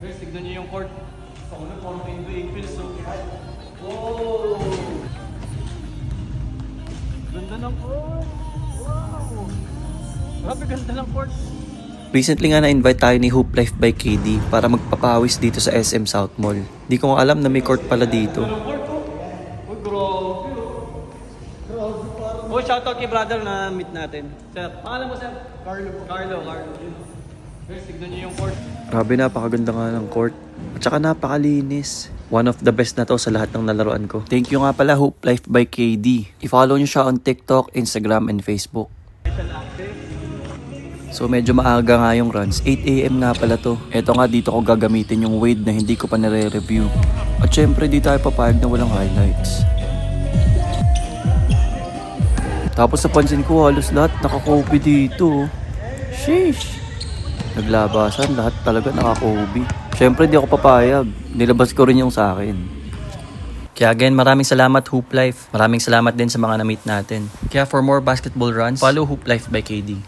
Guys, tignan niyo yung court. Sa una, parang April, so wow! Ganda ng court! Wow! Grabe, ganda ng court! Recently nga na-invite tayo ni Hoop Life by KD para magpapawis dito sa SM South Mall. Di ko nga alam na may court pala dito. Ganda ng court, oh! Uy, grabe! Grabe, parang... Oh, shoutout kay brother na meet natin. Sir, pangalan mo, sir? Carlo. Guys, tignan niyo yung court. Grabe, napakaganda nga ng court. At saka napakalinis. One of the best na to sa lahat ng nalaruan ko. Thank you nga pala Hoop Life by KD. I-follow nyo siya on TikTok, Instagram, and Facebook. So medyo maaga nga yung runs. 8 AM nga pala to. Eto nga, dito ko gagamitin yung Wade na hindi ko pa nare-review. At syempre di tayo papayag na walang highlights. Tapos napansin ko halos lahat naka-Kobe dito. Sheesh! Naglabasan, lahat talaga naka-Kobe. Syempre di ako papayag. Nilabas ko rin yung sa akin. Kaya again, maraming salamat Hoop Life. Maraming salamat din sa mga na-meet natin. Kaya for more basketball runs, follow Hoop Life by KD.